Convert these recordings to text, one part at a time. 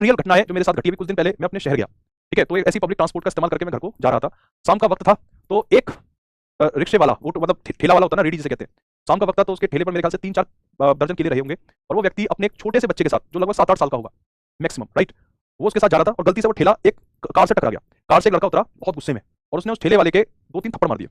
Real घटना है जो मेरे साथ घटी। अभी कुछ दिन पहले मैं अपने शहर गया, ठीक है, तो एक ऐसी पब्लिक ट्रांसपोर्ट का इस्तेमाल करके मैं घर को जा रहा था। शाम का वक्त था, तो एक रिक्शे वाला, वो तो मतलब ठेला वाला होता है ना, रेडी जिसे कहते हैं, शाम का वक्त था, तो उसके ठेले पर मेरे ख्याल से 3-4 दर्जन केले रहे होंगे, और वो व्यक्ति अपने एक छोटे से बच्चे के साथ, जो लगभग 7-8 साल का होगा मैक्सिमम, राइट, वो उसके साथ जा रहा था, और गलती से वो ठेला एक कार से टकरा गया। कार से एक लड़का उतरा बहुत गुस्से में, और उसने उस ठेले वाले के 2-3 थप्पड़ मार दिए।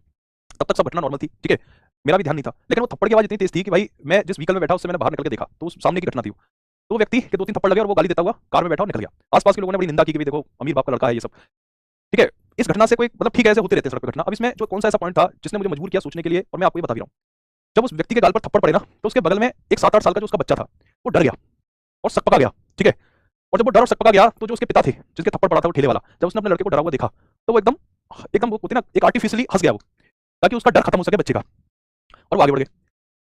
तब तक सब घटना नॉर्मल थी, ठीक है, मेरा भी ध्यान नहीं था, लेकिन वो थप्पड़ की आवाज इतनी तेज थी कि भाई मैं जिस व्हीकल में बैठा उससे मैंने बाहर निकल के देखा, तो उस सामने की घटना थी वो। तो वो व्यक्ति के 2-3 थप्पड़ लगे और वो गाली देता हुआ कार में बैठा और निकल गया। आसपास के लोगों ने बड़ी निंदा की कि देखो अमीर बाप का लड़का है ये सब, ठीक है। इस घटना से कोई मतलब ठीक है, ऐसे होते रहते हैं सड़क पे घटना। अब इसमें जो कौन सा ऐसा पॉइंट था जिसने मुझे मजबूर किया सोचने के लिए, और मैं आपको ये बता भी रहा हूँ। जब उस व्यक्ति के गाल पर थप्पड़ पड़े ना, तो उसके बगल में एक 7-8 साल का जो उसका बच्चा था, वो डर गया और सकपका गया, ठीक है। और जब वो डर और सकपका गया, तो जो उसके पिता थे जिसके थप्पड़ पड़ा था वो ठेले वाला, जब उसने अपने लड़के को डरा हुआ देखा, तो वो एकदम एकदम वो होती है ना, एक आर्टिफिशियली हंस गया वो, ताकि उसका डर खत्म हो सके बच्चे का, और वो आगे बढ़ गए।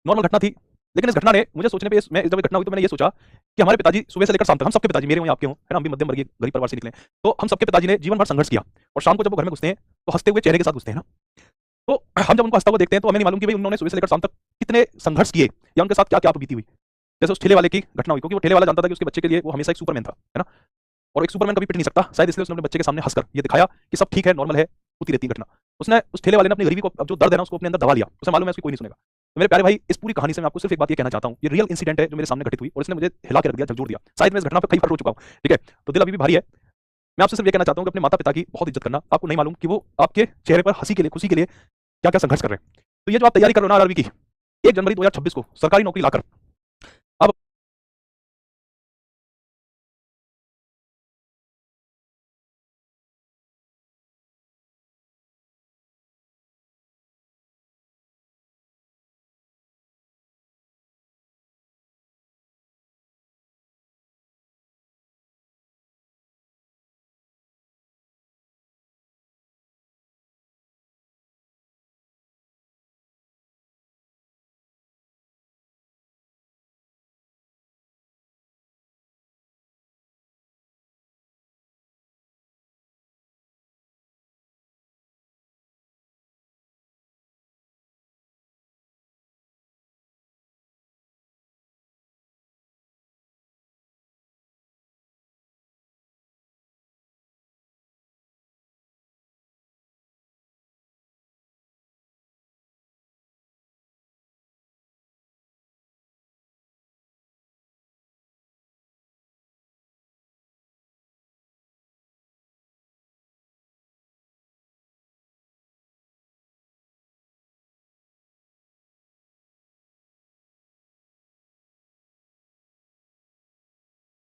नॉर्मल घटना थी, लेकिन इस घटना ने मुझे सोचने पे, मैं जब घटना हुई तो मैंने ये सोचा कि हमारे पिताजी सुबह से लेकर शाम तक, हम सबके पिताजी, मेरे हों या आपके हों, है ना, हम भी मध्यम वर्गीय गरीब परिवार से निकले हैं, तो हम सबके पिताजी ने जीवन भर संघर्ष किया, और शाम को जब वो घर में घुसते हैं तो हंसते हुए चेहरे के साथ घुसते हैं ना। तो हम जब उनको हंसता हुआ देखते हैं तो हमें नहीं मालूम कि भाई उन्होंने सुबह से लेकर शाम तक कितने संघर्ष किए, या उनके साथ क्या क्या बीती हुई। जैसे उस ठेले वाले की घटना हुई, क्योंकि वो ठेले वाला जानता था कि उसके बच्चे के लिए वो हमेशा एक सुपरमैन था, है ना, और एक सुपरमैन कभी पिट नहीं सकता, शायद इसलिए उसने अपने बच्चे के सामने हंसकर ये दिखाया कि सब ठीक है, नॉर्मल है, होती रहती है घटना। उसने, उस ठेले वाले ने अपनी गरीबी को, अब जो दर्द है ना, उसको अपने अंदर दबा लिया, उसे मालूम है उसकी कोई नहीं सुनेगा। तो मेरे प्यारे भाई, इस पूरी कहानी से मैं आपको सिर्फ एक बात ये कहना चाहता हूँ, ये रियल इंसिडेंट है जो मेरे सामने घटित हुई, और इसने मुझे हिला के रख दिया, झकझोर दिया। शायद मैं इस घटना पर कई बार रो चुका हूँ, ठीक है, तो दिल अभी भी भारी है। मैं आपसे सिर्फ ये कहना चाहता हूँ कि अपने माता पिता की बहुत इज्जत करना। आपको नहीं मालूम कि वो आपके चेहरे पर हंसी के लिए, खुशी के लिए क्या क्या संघर्ष कर रहे हैं। तो ये जो आप तैयारी कर रहे हो ना आरआरबी की, 1 जनवरी 2026 को सरकारी नौकरी लाकर